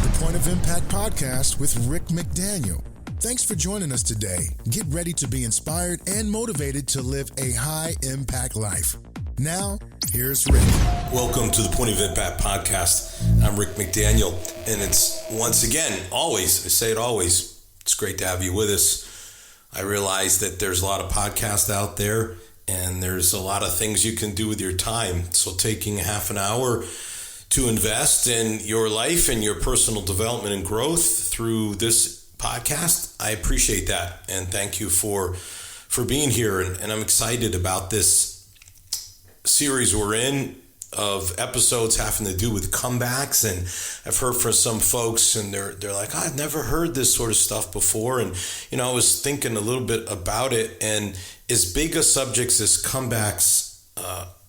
to the Point of Impact podcast with Rick McDaniel. Thanks for joining us today. Get ready to be inspired and motivated to live a high-impact life. Now, here's Rick. Welcome to the Point of Impact podcast. I'm Rick McDaniel, and it's once again, always, I say it always, it's great to have you with us. I realize that there's a lot of podcasts out there, and there's a lot of things you can do with your time. So taking half an hour to invest in your life and your personal development and growth through this podcast, I appreciate that. And thank you for being here. And I'm excited about this series we're in of episodes having to do with comebacks. And I've heard from some folks, and they're like, I've never heard this sort of stuff before. And, I was thinking a little bit about it, and as big a subject as comebacks,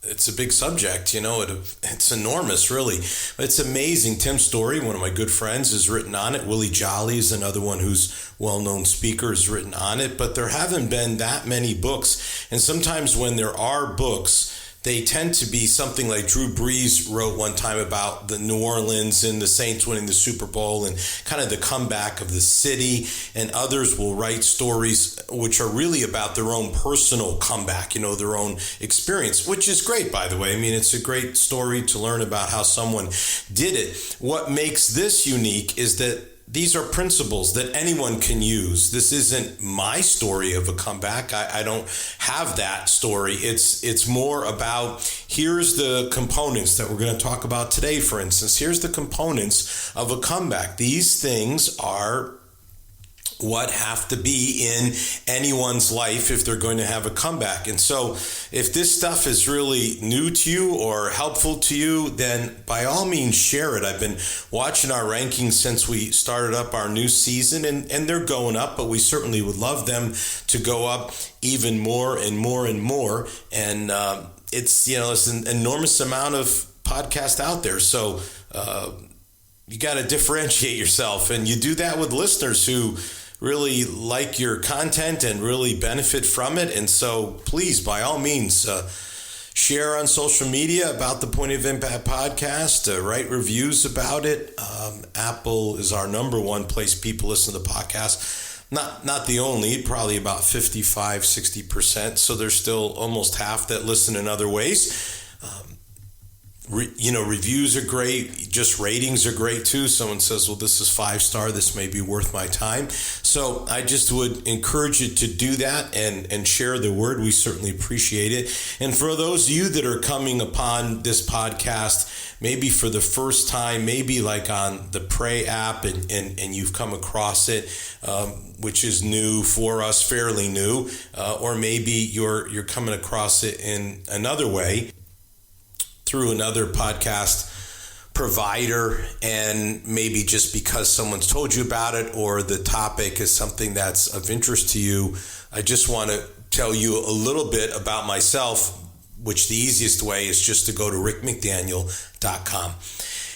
it's a big subject, it's enormous, really. But it's amazing. Tim Story, one of my good friends, has written on it. Willie Jolly is another one who's well-known speaker, has written on it. But there haven't been that many books. And sometimes when there are books, they tend to be something like Drew Brees wrote one time about the New Orleans and the Saints winning the Super Bowl and kind of the comeback of the city. And others will write stories which are really about their own personal comeback, their own experience, which is great, by the way. I mean, it's a great story to learn about how someone did it. What makes this unique is that these are principles that anyone can use. This isn't my story of a comeback. I don't have that story. It's more about, here's the components that we're going to talk about today, for instance. Here's the components of a comeback. These things are what have to be in anyone's life if they're going to have a comeback. And so if this stuff is really new to you or helpful to you, then by all means share it. I've been watching our rankings since we started up our new season, and they're going up, but we certainly would love them to go up even more and more and more. And it's an enormous amount of podcasts out there. So you got to differentiate yourself, and you do that with listeners who really like your content and really benefit from it. And so please, by all means, share on social media about the Point of Impact podcast, write reviews about it. Apple is our number one place people listen to the podcast. Not the only, probably about 55-60%. So there's still almost half that listen in other ways. Reviews are great. Just ratings are great too. Someone says, well, this is 5-star. This may be worth my time. So I just would encourage you to do that and share the word. We certainly appreciate it. And for those of you that are coming upon this podcast, maybe for the first time, maybe like on the Pray app and you've come across it, which is new for us, fairly new, or maybe you're coming across it in another way, through another podcast provider, and maybe just because someone's told you about it or the topic is something that's of interest to you, I just want to tell you a little bit about myself, which the easiest way is just to go to rickmcdaniel.com.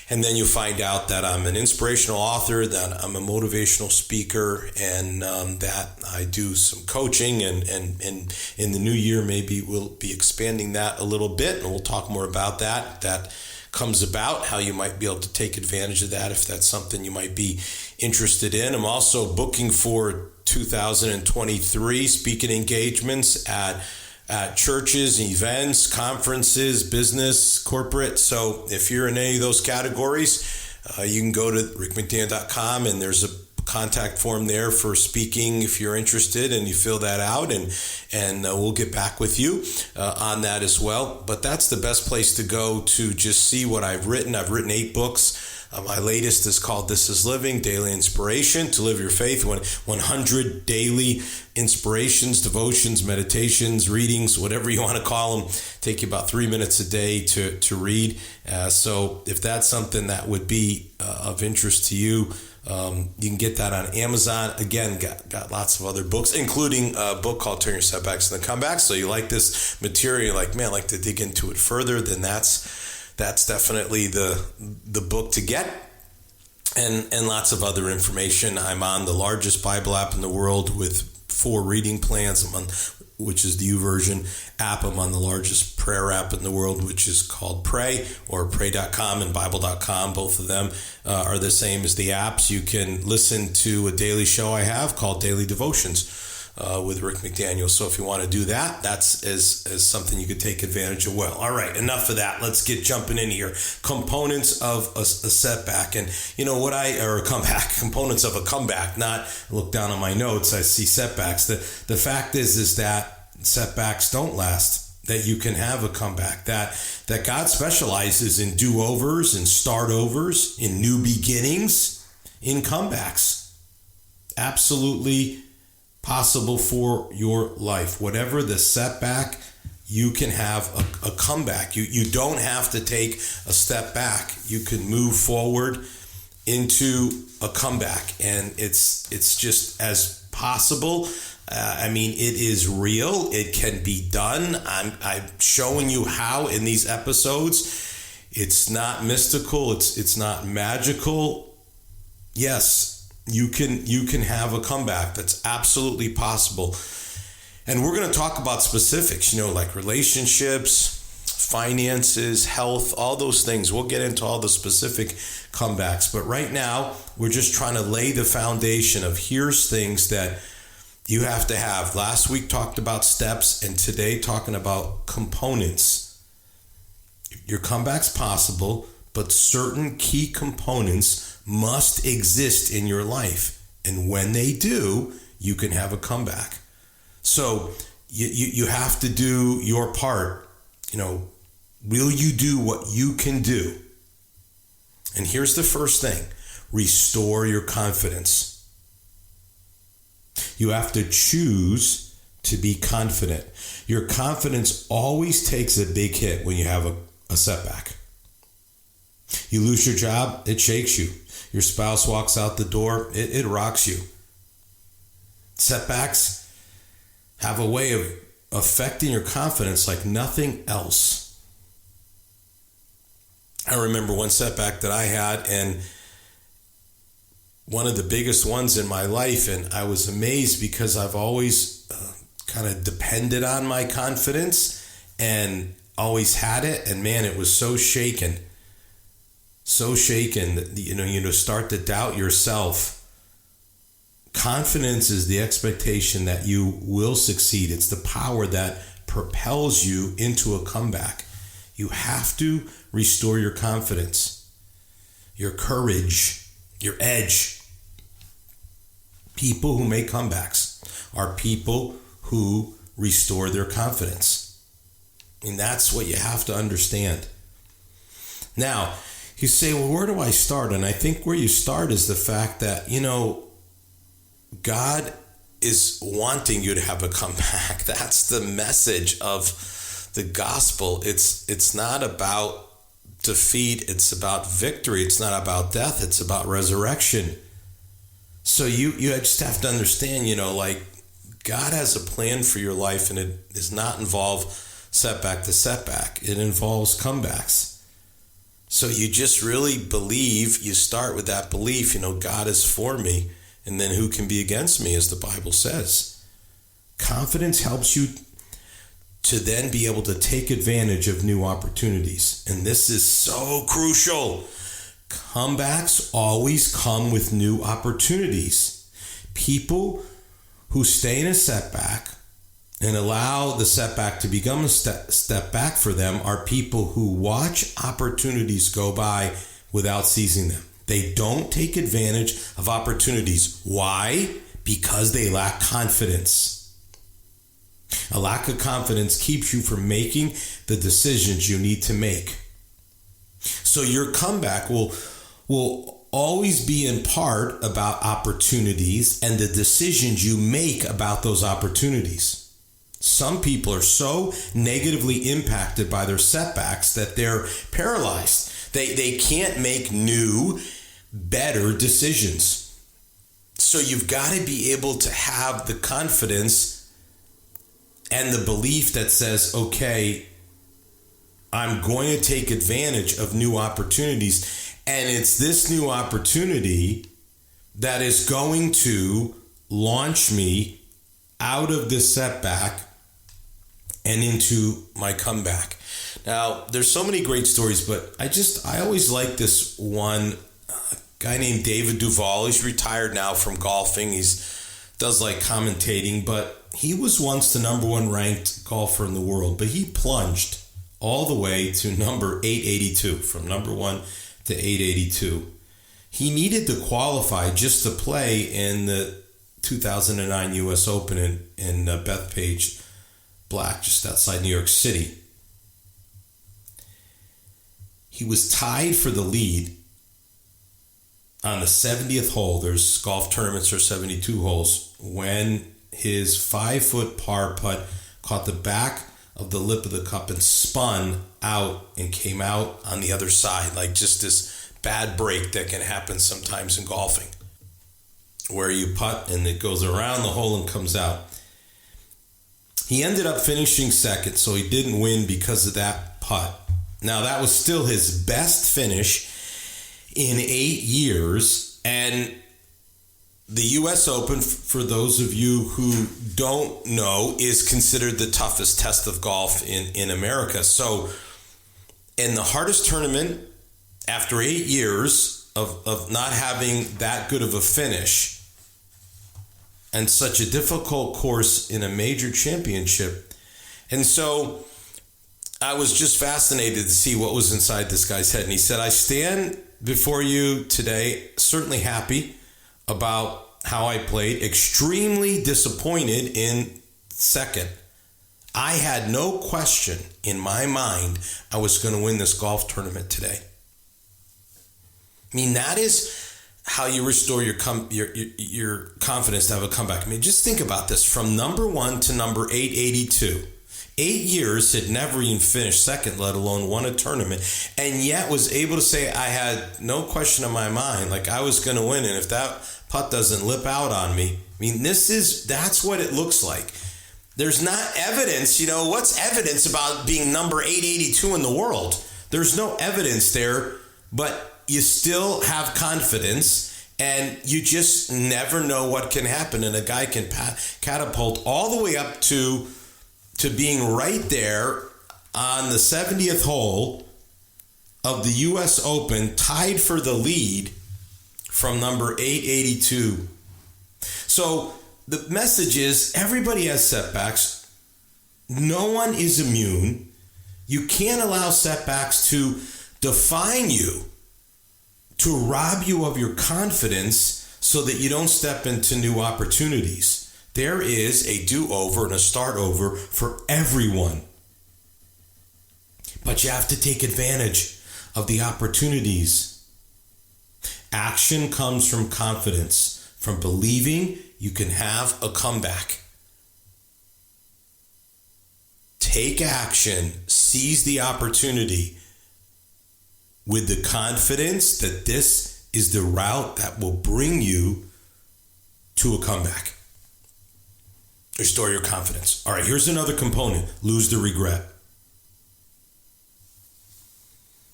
And then you find out that I'm an inspirational author, that I'm a motivational speaker, and that I do some coaching. And in the new year, maybe we'll be expanding that a little bit, and we'll talk more about that. That comes about, how you might be able to take advantage of that if that's something you might be interested in. I'm also booking for 2023 speaking engagements at churches, events, conferences, business, corporate. So if you're in any of those categories, you can go to rickmcdaniel.com, and there's a contact form there for speaking if you're interested, and you fill that out, and we'll get back with you on that as well. But that's the best place to go to just see what I've written. I've written 8 books. My latest is called This is Living, Daily Inspiration to Live Your Faith. 100 daily inspirations, devotions, meditations, readings, whatever you want to call them. Take you about 3 minutes a day to read. So if that's something that would be of interest to you, you can get that on Amazon. Again, got lots of other books, including a book called Turn Your Setbacks into Comebacks. So you like this material, you're like, man, I'd like to dig into it further, then that's definitely the book to get. And lots of other information. I'm on the largest Bible app in the world with 4 reading plans. I'm on which is the YouVersion app. I'm on the largest prayer app in the world, which is called Pray, or pray.com and bible.com. Both of them are the same as the apps. You can listen to a daily show I have called Daily Devotions with Rick McDaniel. So if you want to do that, that's as something you could take advantage of. Well, all right, enough of that. Let's get jumping in here. Components of a setback, and or a comeback. Components of a comeback. Not look down on my notes, I see setbacks. The fact is that setbacks don't last. That you can have a comeback. That God specializes in do-overs and start-overs, in new beginnings, in comebacks. Absolutely possible for your life. Whatever the setback, you can have a comeback. You don't have to take a step back. You can move forward into a comeback, and it's just as possible. It is real. It can be done. I'm showing you how in these episodes. It's not mystical. It's not magical. Yes, you can have a comeback. That's absolutely possible. And we're going to talk about specifics, like relationships, finances, health, all those things. We'll get into all the specific comebacks. But right now, we're just trying to lay the foundation of here's things that you have to have. Last week talked about steps, and today talking about components. Your comeback's possible, but certain key components must exist in your life. And when they do, you can have a comeback. So you have to do your part. Will you do what you can do? And here's the first thing. Restore your confidence. You have to choose to be confident. Your confidence always takes a big hit when you have a setback. You lose your job, it shakes you. Your spouse walks out the door, it rocks you. Setbacks have a way of affecting your confidence like nothing else. I remember one setback that I had, and one of the biggest ones in my life, and I was amazed because I've always kind of depended on my confidence and always had it, and man, it was so shaken that you start to doubt yourself. Confidence is the expectation that you will succeed. It's the power that propels you into a comeback. You have to restore your confidence, your courage, your edge. People who make comebacks are people who restore their confidence. And that's what you have to understand. Now, you say, well, where do I start? And I think where you start is the fact that, God is wanting you to have a comeback. That's the message of the gospel. It's not about defeat. It's about victory. It's not about death. It's about resurrection. So you just have to understand, God has a plan for your life, and it does not involve setback to setback. It involves comebacks. So you just really believe, you start with that belief, God is for me, and then who can be against me, as the Bible says. Confidence helps you to then be able to take advantage of new opportunities. And this is so crucial. Comebacks always come with new opportunities. People who stay in a setback and allow the setback to become a step back for them are people who watch opportunities go by without seizing them. They don't take advantage of opportunities. Why? Because they lack confidence. A lack of confidence keeps you from making the decisions you need to make. So your comeback will always be in part about opportunities and the decisions you make about those opportunities. Some people are so negatively impacted by their setbacks that they're paralyzed. They can't make new, better decisions. So you've got to be able to have the confidence and the belief that says, okay, I'm going to take advantage of new opportunities. And it's this new opportunity that is going to launch me out of this setback and into my comeback. Now, there's so many great stories, but I always like this one guy named David Duval. He's retired now from golfing. Does like commentating, but he was once the number one ranked golfer in the world, but he plunged all the way to number 882, from number one to 882. He needed to qualify just to play in the 2009 U.S. Open in Bethpage Black, just outside New York City. He was tied for the lead on the 70th hole. There's golf tournaments are 72 holes, when his 5-foot par putt caught the back of the lip of the cup and spun out and came out on the other side, like just this bad break that can happen sometimes in golfing, where you putt and it goes around the hole and comes out. He ended up finishing second, so he didn't win because of that putt. Now, that was still his best finish in 8 years, and the U.S. Open, for those of you who don't know, is considered the toughest test of golf in America. So, in the hardest tournament, after 8 years of not having that good of a finish, and such a difficult course in a major championship. And so I was just fascinated to see what was inside this guy's head. And he said, I stand before you today certainly happy about how I played, extremely disappointed in second. I had no question in my mind I was going to win this golf tournament today. I mean, that is how you restore your confidence to have a comeback. I mean, just think about this. From number one to number 882. 8 years, had never even finished second, let alone won a tournament, and yet was able to say, I had no question in my mind, like I was going to win, and if that putt doesn't lip out on me, I mean, that's what it looks like. There's not evidence, what's evidence about being number 882 in the world? There's no evidence there, but you still have confidence, and you just never know what can happen. And a guy can catapult all the way up to being right there on the 70th hole of the U.S. Open, tied for the lead from number 882. So the message is, everybody has setbacks. No one is immune. You can't allow setbacks to define you, to rob you of your confidence so that you don't step into new opportunities. There is a do-over and a start-over for everyone. But you have to take advantage of the opportunities. Action comes from confidence, from believing you can have a comeback. Take action, seize the opportunity with the confidence that this is the route that will bring you to a comeback. Restore your confidence. All right, here's another component. Lose the regret.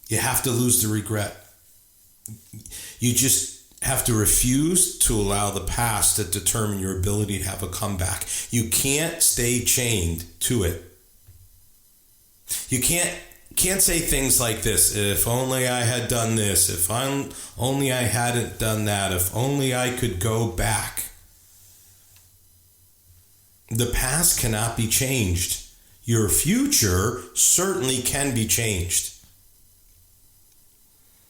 You have to lose the regret. You just have to refuse to allow the past to determine your ability to have a comeback. You can't stay chained to it. You can't say things like this: if only I had done this, if only I hadn't done that, if only I could go back. The past cannot be changed. Your future certainly can be changed.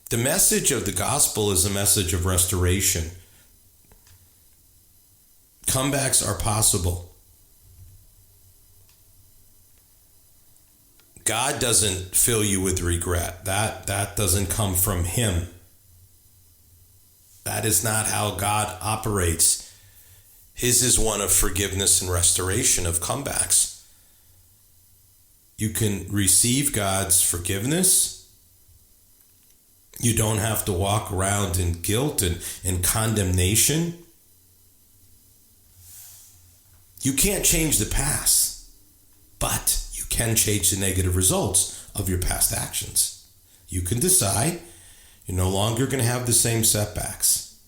The message of the gospel is a message of restoration. Comebacks are possible. God doesn't fill you with regret. That doesn't come from Him. That is not how God operates. His is one of forgiveness and restoration, of comebacks. You can receive God's forgiveness. You don't have to walk around in guilt and condemnation. You can't change the past, but you can change the negative results of your past actions. You can decide you're no longer going to have the same setbacks.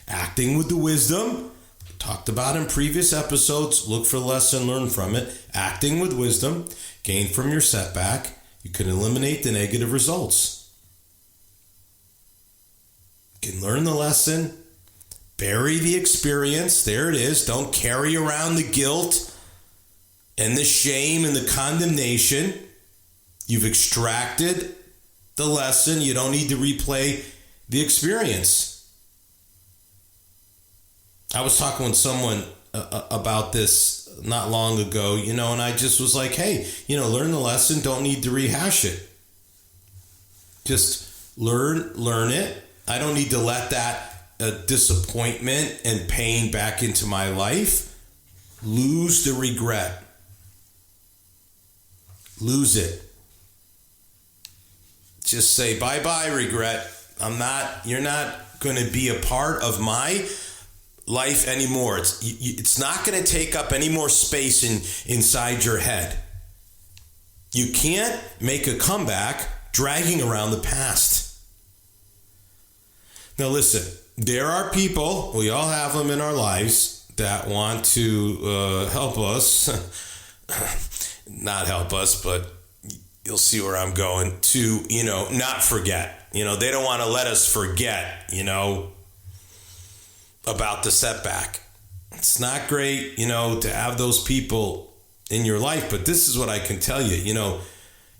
Acting with the wisdom, talked about in previous episodes. Look for the lesson, learn from it. Acting with wisdom, gain from your setback. You can eliminate the negative results. You can learn the lesson, bury the experience. There it is. Don't carry around the guilt and the shame and the condemnation. You've extracted the lesson. You don't need to replay the experience. I was talking with someone about this not long ago, and I just was like, hey, learn the lesson. Don't need to rehash it. Just learn it. I don't need to let that disappointment and pain back into my life. Lose the regret. Lose it. Just say, bye-bye, regret. You're not going to be a part of my life anymore. It's not going to take up any more space inside your head. You can't make a comeback dragging around the past. Now listen, there are people, we all have them in our lives, that want to help us, not help us, but you'll see where I'm going, to, not forget. They don't want to let us forget, about the setback. It's not great, to have those people in your life, but this is what I can tell you,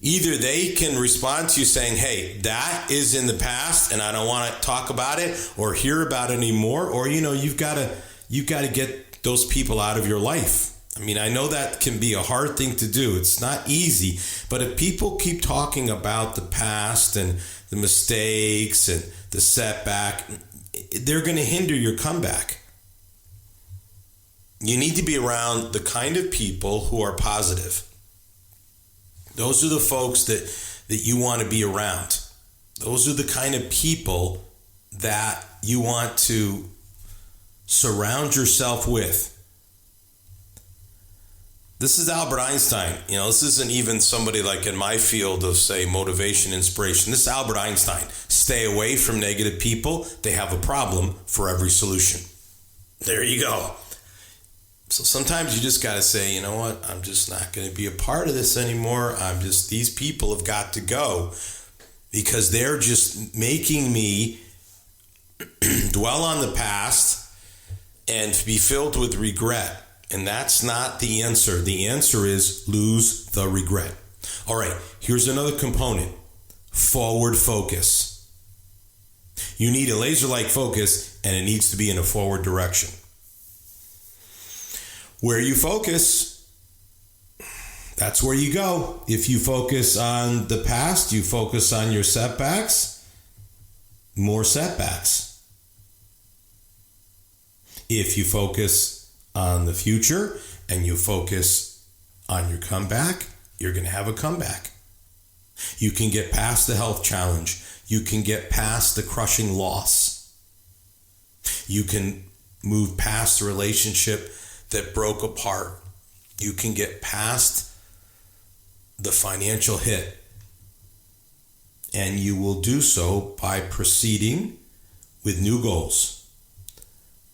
either they can respond to you saying, hey, that is in the past and I don't want to talk about it or hear about it anymore, or, you've got to get those people out of your life. I mean, I know that can be a hard thing to do. It's not easy, but if people keep talking about the past and the mistakes and the setback, they're going to hinder your comeback. You need to be around the kind of people who are positive. Those are the folks that you want to be around. Those are the kind of people that you want to surround yourself with. This is Albert Einstein. This isn't even somebody like in my field of, say, motivation, inspiration. This is Albert Einstein. Stay away from negative people. They have a problem for every solution. There you go. So sometimes you just got to say, you know what? I'm just not going to be a part of this anymore. These people have got to go because they're just making me dwell on the past and be filled with regret. And that's not the answer. The answer is lose the regret. All right, here's another component. Forward focus. You need a laser-like focus, and it needs to be in a forward direction. Where you focus, that's where you go. If you focus on the past, you focus on your setbacks, more setbacks. If you focus on the future and you focus on your comeback, you're going to have a comeback. You can get past the health challenge. You can get past the crushing loss. You can move past the relationship that broke apart. You can get past the financial hit. And you will do so by proceeding with new goals,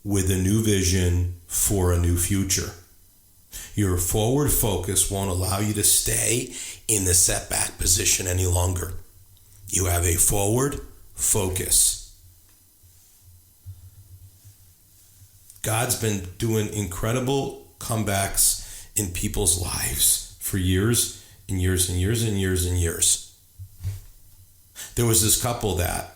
with a new vision for a new future. Your forward focus won't allow you to stay in the setback position any longer. You have a forward focus. God's been doing incredible comebacks in people's lives for years and years and years and years and years. There was this couple that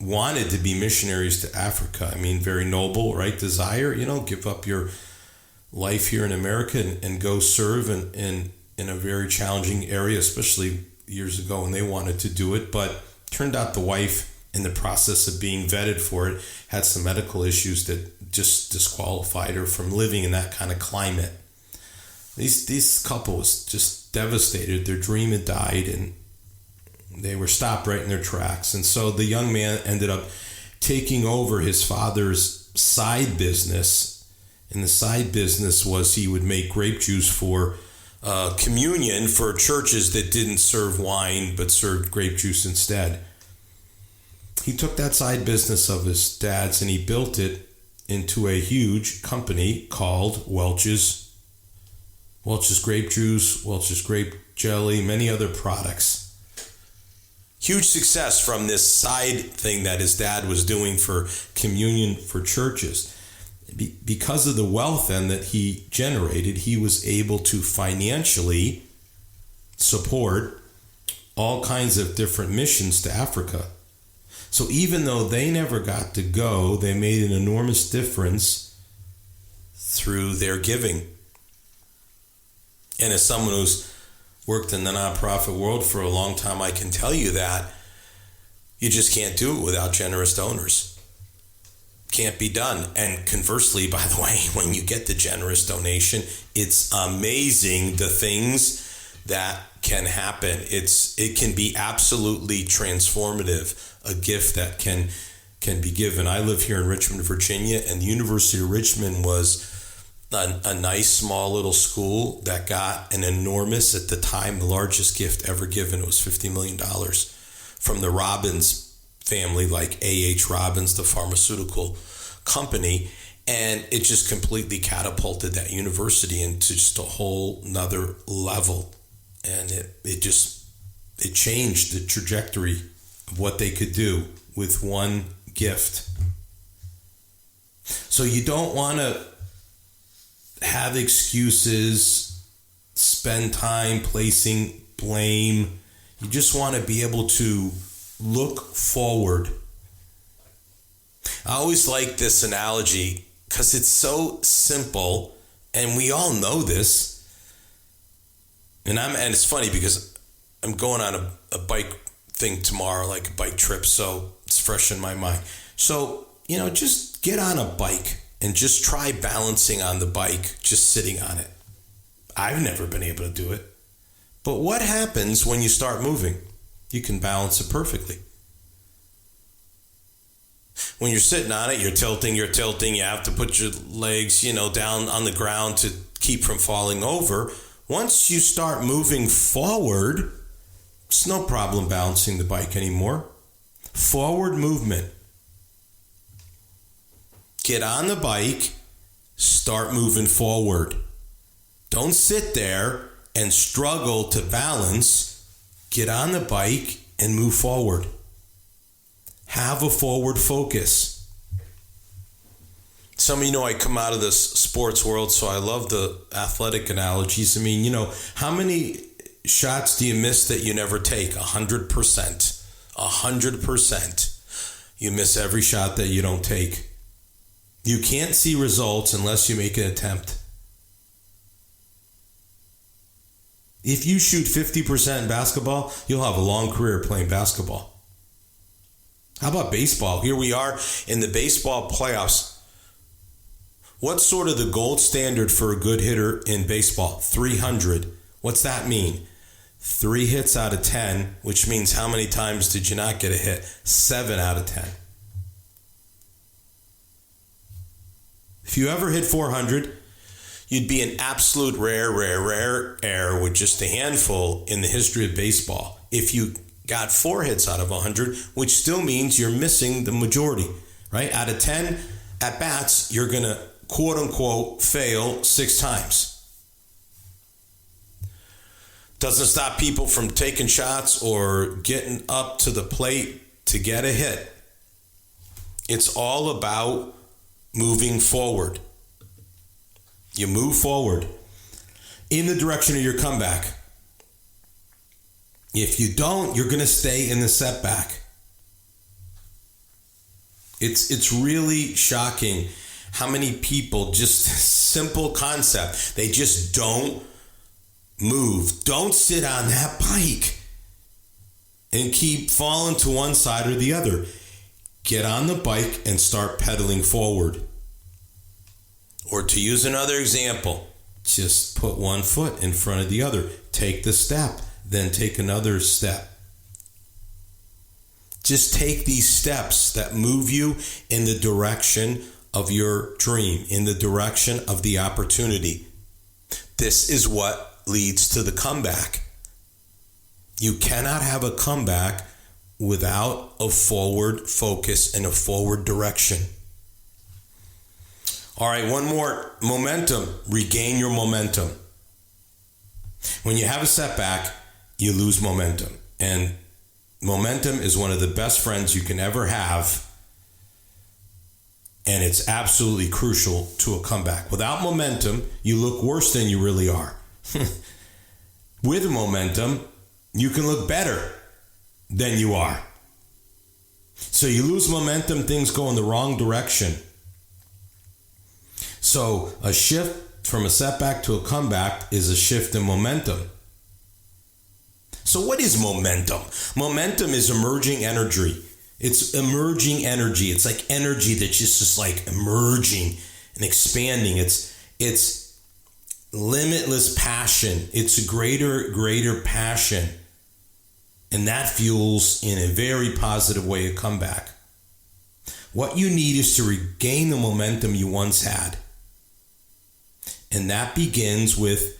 wanted to be missionaries to Africa. I mean, very noble, right? Desire, give up your life here in America and go serve in a very challenging area, especially years ago when they wanted to do it. But turned out the wife, in the process of being vetted for it, had some medical issues that just disqualified her from living in that kind of climate. This couple was just devastated. Their dream had died and they were stopped right in their tracks. And so the young man ended up taking over his father's side business. And the side business was he would make grape juice for communion for churches that didn't serve wine but served grape juice instead. He took that side business of his dad's and he built it into a huge company called Welch's grape juice, Welch's grape jelly, many other products. Huge success from this side thing that his dad was doing for communion for churches. Because of the wealth then that he generated, he was able to financially support all kinds of different missions to Africa. So even though they never got to go, they made an enormous difference through their giving. And as someone who's worked in the nonprofit world for a long time, I can tell you that you just can't do it without generous donors. Can't be done. And conversely, by the way, when you get the generous donation, it's amazing the things that can happen. It can be absolutely transformative, a gift that can be given. I live here in Richmond, Virginia, and the University of Richmond was a nice small little school that got an enormous, at the time, the largest gift ever given. It was $50 million from the Robbins family, like A.H. Robbins, the pharmaceutical company. And it just completely catapulted that university into just a whole nother level. And it changed the trajectory of what they could do with one gift. So you don't want to have excuses, spend time placing blame. You just want to be able to look forward. I always like this analogy because it's so simple, and we all know this. And it's funny because I'm going on a bike thing tomorrow, like a bike trip, so it's fresh in my mind. So, just get on a bike and just try balancing on the bike, just sitting on it. I've never been able to do it. But what happens when you start moving? You can balance it perfectly. When you're sitting on it, you're tilting, you have to put your legs, down on the ground to keep from falling over. Once you start moving forward, it's no problem balancing the bike anymore. Forward movement. Get on the bike, start moving forward. Don't sit there and struggle to balance. Get on the bike and move forward. Have a forward focus. Some of you know I come out of this sports world, so I love the athletic analogies. I mean, how many shots do you miss that you never take? 100%. 100%. You miss every shot that you don't take. You can't see results unless you make an attempt. If you shoot 50% in basketball, you'll have a long career playing basketball. How about baseball? Here we are in the baseball playoffs. What's sort of the gold standard for a good hitter in baseball? 300. What's that mean? 3 hits out of 10, which means how many times did you not get a hit? 7 out of 10. If you ever hit 400, you'd be an absolute rare air with just a handful in the history of baseball. If you got 4 hits out of 100, which still means you're missing the majority, right? Out of 10 at-bats, you're going to, quote-unquote, fail 6 times. Doesn't stop people from taking shots or getting up to the plate to get a hit. It's all about moving forward. You move forward in the direction of your comeback. If you don't, you're going to stay in the setback. It's really shocking how many people, just simple concept, they just don't move. Don't sit on that bike and keep falling to one side or the other. Get on the bike and start pedaling forward. Or to use another example, just put one foot in front of the other. Take the step, then take another step. Just take these steps that move you in the direction of your dream, in the direction of the opportunity. This is what leads to the comeback. You cannot have a comeback without a forward focus and a forward direction. All right, one more. Momentum. Regain your momentum. When you have a setback, you lose momentum. And momentum is one of the best friends you can ever have. And it's absolutely crucial to a comeback. Without momentum, you look worse than you really are. With momentum, you can look better than you are. So you lose momentum, things go in the wrong direction. So a shift from a setback to a comeback is a shift in momentum. So what is momentum? Momentum is emerging energy. It's emerging energy. It's like energy that's just like emerging and expanding. It's limitless passion. It's a greater passion. And that fuels in a very positive way a comeback. What you need is to regain the momentum you once had. And that begins with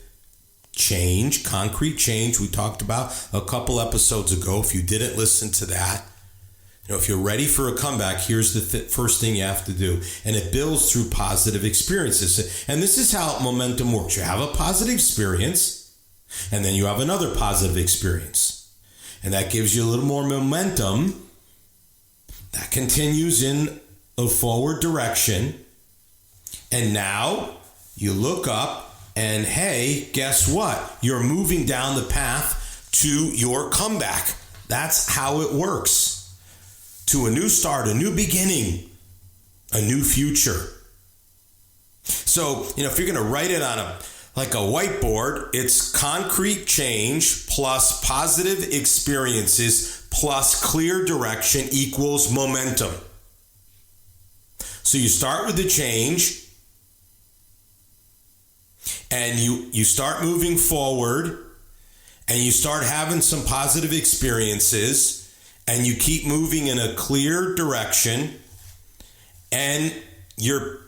change, concrete change. We talked about a couple episodes ago. If you didn't listen to that, if you're ready for a comeback, here's the first thing you have to do. And it builds through positive experiences. And this is how momentum works. You have a positive experience, and then you have another positive experience. And that gives you a little more momentum. That continues in a forward direction. And now you look up and, hey, guess what? You're moving down the path to your comeback. That's how it works. To a new start, a new beginning, a new future. So, if you're going to write it on a whiteboard, it's concrete change plus positive experiences plus clear direction equals momentum. So you start with the change and you start moving forward and you start having some positive experiences. And you keep moving in a clear direction, and you're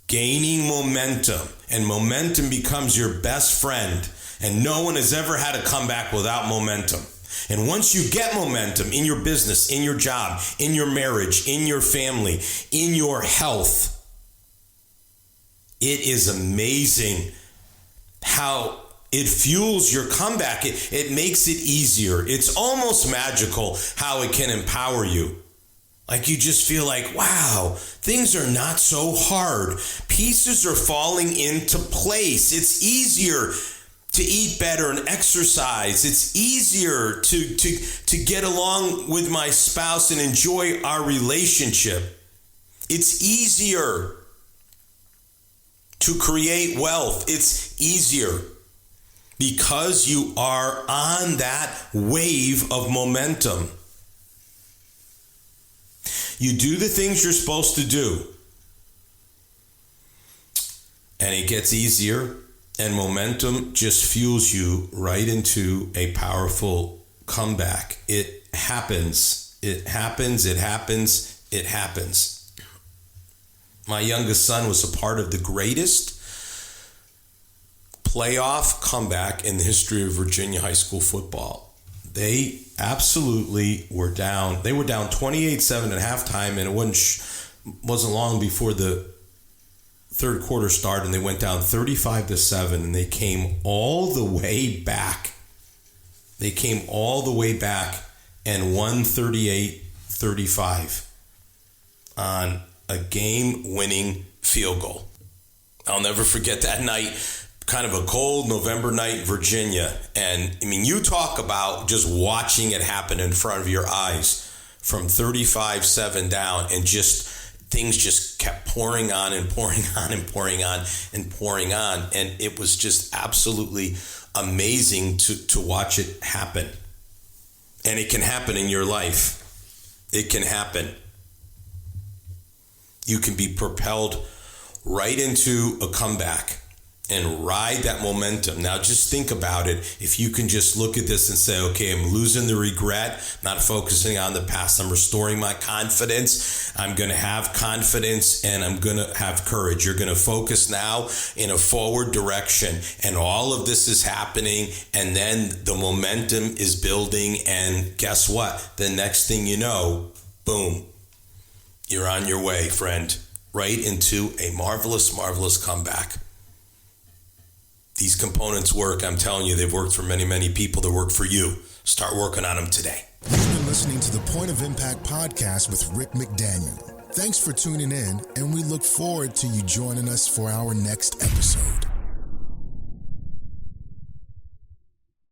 gaining momentum, and momentum becomes your best friend. And no one has ever had a comeback without momentum. And once you get momentum in your business, in your job, in your marriage, in your family, in your health, it is amazing how it fuels your comeback. It makes it easier. It's almost magical how it can empower you. Like you just feel like, wow, things are not so hard. Pieces are falling into place. It's easier to eat better and exercise. It's easier to get along with my spouse and enjoy our relationship. It's easier to create wealth. It's easier. Because you are on that wave of momentum. You do the things you're supposed to do. And it gets easier. And momentum just fuels you right into a powerful comeback. It happens. It happens. It happens. It happens. My youngest son was a part of the greatest playoff comeback in the history of Virginia high school football. They absolutely were down. They were down 28-7 at halftime, and it wasn't long before the third quarter started, and they went down 35-7, and they came all the way back. They came all the way back and won 38-35 on a game-winning field goal. I'll never forget that night. Kind of a cold November night in Virginia. And you talk about just watching it happen in front of your eyes from 35-7 down, and just things just kept pouring on and pouring on and pouring on and pouring on. And it was just absolutely amazing to watch it happen. And it can happen in your life. It can happen. You can be propelled right into a comeback and ride that momentum. Now just think about it. If you can just look at this and say, okay, I'm losing the regret, not focusing on the past. I'm restoring my confidence. I'm going to have confidence and I'm going to have courage. You're going to focus now in a forward direction, and all of this is happening, and then the momentum is building, and guess what? The next thing you know, boom, you're on your way, friend. right into a marvelous, marvelous comeback. These components work. I'm telling you, they've worked for many, many people. They work for you. Start working on them today. You've been listening to the Point of Impact podcast with Rick McDaniel. Thanks for tuning in, and we look forward to you joining us for our next episode.